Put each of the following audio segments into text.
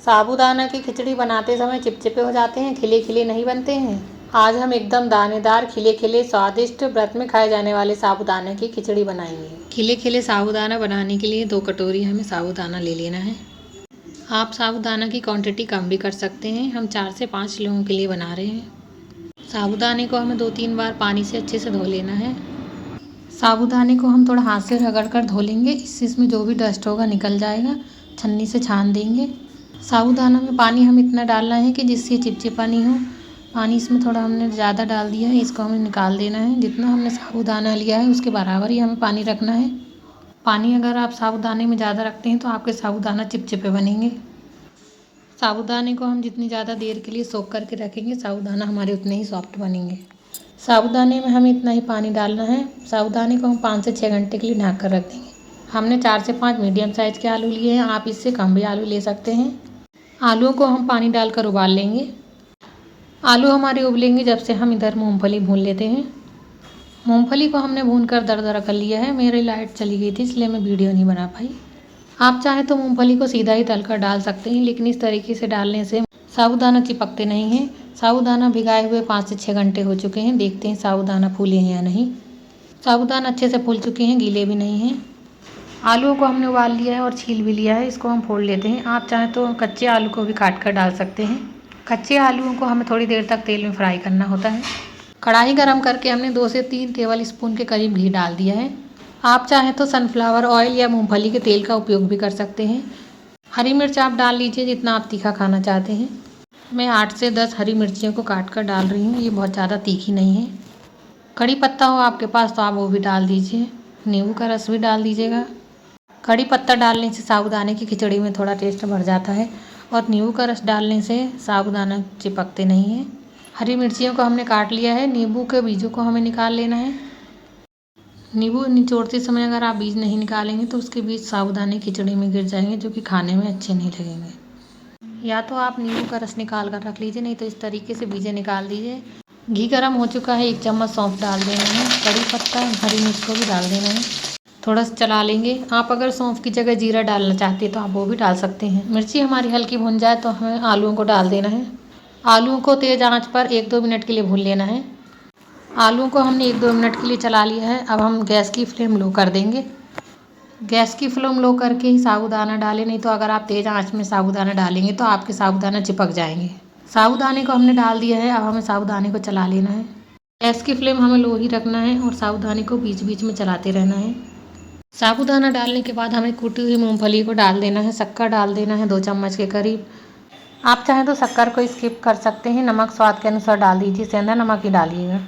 साबूदाना की खिचड़ी बनाते समय चिपचिपे हो जाते हैं, खिले खिले नहीं बनते हैं। आज हम एकदम दानेदार, खिले खिले, स्वादिष्ट, व्रत में खाए जाने वाले साबूदाना की खिचड़ी बनाएंगे। खिले खिले साबूदाना बनाने के लिए 2 कटोरी हमें साबूदाना ले लेना है। आप साबूदाना की क्वांटिटी कम भी कर सकते हैं। हम 4 से 5 लोगों के लिए बना रहे हैं। साबूदाने को हमें 2-3 बार पानी से अच्छे से धो लेना है। साबूदाने को हम थोड़ा हाथ से रगड़ कर धो लेंगे, इससे इसमें जो भी डस्ट होगा निकल जाएगा। छन्नी से छान देंगे। साबूदाना में पानी हम इतना डालना है कि जिससे चिपचिपा नहीं हो। पानी इसमें थोड़ा हमने ज़्यादा डाल दिया है, इसको हमें निकाल देना है। जितना हमने साबूदाना लिया है उसके बराबर ही हमें पानी रखना है। पानी अगर आप साबूदाने में ज़्यादा रखते हैं तो आपके साबूदाना चिपचिपे बनेंगे। साबूदाने को हम जितनी ज़्यादा देर के लिए सोख करके रखेंगे, साबूदाना हमारे उतने ही सॉफ्ट बनेंगे। साबूदाने में हमें इतना ही पानी डालना है। साबूदाने को हम 5 से 6 घंटे के लिए ढक कर रख देंगे। हमने 4 से 5 मीडियम साइज़ के आलू लिए हैं, आप इससे कम भी आलू ले सकते हैं। आलूओं को हम पानी डालकर उबाल लेंगे। आलू हमारे उबलेंगे जब से हम इधर मूंगफली भून लेते हैं। मूंगफली को हमने भून कर दरदरा कर लिया है। मेरी लाइट चली गई थी इसलिए मैं वीडियो नहीं बना पाई। आप चाहें तो मूंगफली को सीधा ही तल कर डाल सकते हैं, लेकिन इस तरीके से डालने से साबूदाना चिपकते नहीं हैं। साबूदाना भिगाए हुए 5 से 6 घंटे हो चुके हैं। देखते हैं साबूदाना फूले हैं या नहीं। साबूदाना अच्छे से फूल चुके हैं, गीले भी नहीं हैं। आलूओं को हमने उबाल लिया है और छील भी लिया है। इसको हम फोड़ लेते हैं। आप चाहें तो कच्चे आलू को भी काट कर डाल सकते हैं। कच्चे आलूओं को हमें थोड़ी देर तक तेल में फ्राई करना होता है। कढ़ाई गरम करके हमने 2 से 3 टेबल स्पून के करीब घी डाल दिया है। आप चाहें तो सनफ्लावर ऑयल या मूंगफली के तेल का उपयोग भी कर सकते हैं। हरी मिर्च आप डाल लीजिए जितना आप तीखा खाना चाहते हैं। मैं 8 से 10 हरी मिर्चियों को काट कर डाल रही हूँ, ये बहुत ज़्यादा तीखी नहीं है। कड़ी पत्ता हो आपके पास तो आप वो भी डाल दीजिए। नींबू का रस भी डाल दीजिएगा। कड़ी पत्ता डालने से साबूदाने की खिचड़ी में थोड़ा टेस्ट बढ़ जाता है और नींबू का रस डालने से साबूदाना चिपकते नहीं हैं। हरी मिर्चियों को हमने काट लिया है। नींबू के बीजों को हमें निकाल लेना है। नींबू निचोड़ते समय अगर आप बीज नहीं निकालेंगे तो उसके बीज साबूदाने खिचड़ी में गिर जाएंगे, जो कि खाने में अच्छे नहीं लगेंगे। या तो आप नींबू का रस निकाल कर रख लीजिए, नहीं तो इस तरीके से बीजें निकाल दीजिए। घी गर्म हो चुका है, 1 चम्मच सौंफ डाल देना है। कड़ी पत्ता, हरी मिर्च को भी डाल देना है। थोड़ा सा चला लेंगे। आप अगर सौंफ की जगह जीरा डालना चाहते हैं तो आप वो भी डाल सकते हैं। मिर्ची हमारी हल्की भुन जाए तो हमें आलूओं को डाल देना है। आलूओं को तेज़ आंच पर 1-2 मिनट के लिए भून लेना है। आलूओं को हमने 1-2 मिनट के लिए चला लिया है। अब हम गैस की फ्लेम लो कर देंगे। गैस की फ्लेम लो करके ही साबूदाना डालें, नहीं तो अगर आप तेज़ आंच में साबूदाना डालेंगे तो आपके साबूदाना चिपक जाएंगे। साबूदाने को हमने डाल दिया है। अब हमें साबूदाने को चला लेना है। गैस की फ्लेम हमें लो ही रखना है और साबूदाने को बीच बीच में चलाते रहना है। साबूदाना डालने के बाद हमें कुटी हुई मूंगफली को डाल देना है। शक्कर डाल देना है 2 चम्मच के करीब। आप चाहें तो शक्कर को स्किप कर सकते हैं। नमक स्वाद के अनुसार डाल दीजिए, सेंधा नमक ही डालिएगा।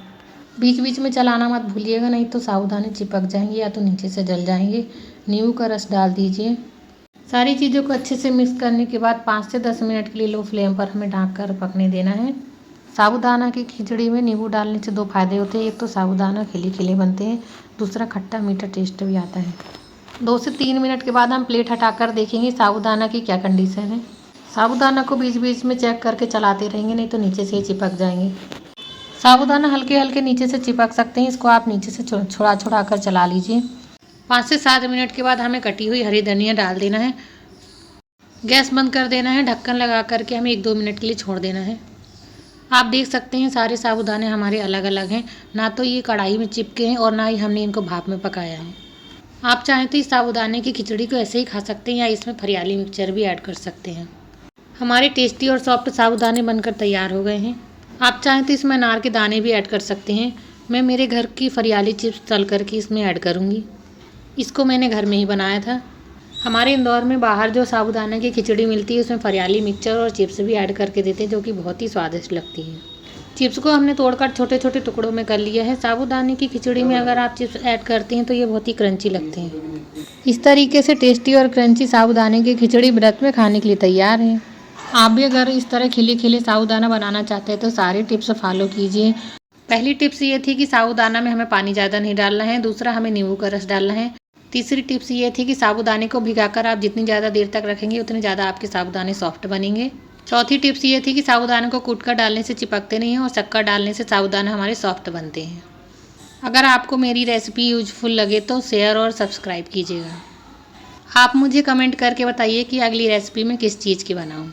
बीच बीच में चलाना मत भूलिएगा, नहीं तो साबूदाने चिपक जाएंगे या तो नीचे से जल जाएंगे। नींबू का रस डाल दीजिए। सारी चीज़ों को अच्छे से मिक्स करने के बाद 5 से 10 मिनट के लिए लो फ्लेम पर हमें ढक कर पकने देना है। साबूदाना की खिचड़ी में नींबू डालने से 2 फायदे होते हैं। एक तो साबूदाना खिले खिले बनते हैं, दूसरा खट्टा मीठा टेस्ट भी आता है। 2 से 3 मिनट के बाद हम प्लेट हटाकर देखेंगे साबूदाना की क्या कंडीशन है। साबूदाना को बीच बीच में चेक करके चलाते रहेंगे, नहीं तो नीचे से ही चिपक जाएंगे। साबूदाना हल्के हल्के नीचे से चिपक सकते हैं, इसको आप नीचे से छुड़ा छुड़ा कर चला लीजिए। 5 से 7 मिनट के बाद हमें कटी हुई हरी धनिया डाल देना है। गैस बंद कर देना है। ढक्कन लगा करके हमें 1-2 मिनट के लिए छोड़ देना है। आप देख सकते हैं सारे साबूदाने हमारे अलग अलग हैं, ना तो ये कढ़ाई में चिपके हैं और ना ही हमने इनको भाप में पकाया है। आप चाहें तो इस साबूदाने की खिचड़ी को ऐसे ही खा सकते हैं या इसमें फरियाली मिक्सचर भी ऐड कर सकते हैं। हमारे टेस्टी और सॉफ्ट साबूदाने बनकर तैयार हो गए हैं। आप चाहें तो इसमें अनार के दाने भी ऐड कर सकते हैं। मैं मेरे घर की फरियाली चिप्स तल करके इसमें ऐड करूँगी। इसको मैंने घर में ही बनाया था। हमारे इंदौर में बाहर जो साबूदाना की खिचड़ी मिलती है उसमें फरियाली मिक्सचर और चिप्स भी ऐड करके देते हैं, जो कि बहुत ही स्वादिष्ट लगती है। चिप्स को हमने तोड़कर छोटे छोटे टुकड़ों में कर लिया है। साबूदाने की खिचड़ी में अगर आप चिप्स ऐड करते हैं तो ये बहुत ही क्रंची लगते हैं। इस तरीके से टेस्टी और क्रंची साबूदाने की खिचड़ी व्रत में खाने के लिए तैयार है। आप भी अगर इस तरह खिले खिले साबूदाना बनाना चाहते हैं तो सारे टिप्स फॉलो कीजिए। पहली टिप्स ये थी कि साबूदाना में हमें पानी ज़्यादा नहीं डालना है। दूसरा, हमें नींबू का रस डालना है। तीसरी टिप्स ये थी कि साबूदाने को भिगाकर आप जितनी ज़्यादा देर तक रखेंगे उतने ज़्यादा आपके साबूदाने सॉफ्ट बनेंगे। चौथी टिप्स ये थी कि साबूदाने को कूटकर डालने से चिपकते नहीं हैं और शक्कर डालने से साबूदाने हमारे सॉफ्ट बनते हैं। अगर आपको मेरी रेसिपी यूजफुल लगे तो शेयर और सब्सक्राइब कीजिएगा। आप मुझे कमेंट करके बताइए कि अगली रेसिपी में किस चीज़ की बनाऊँ।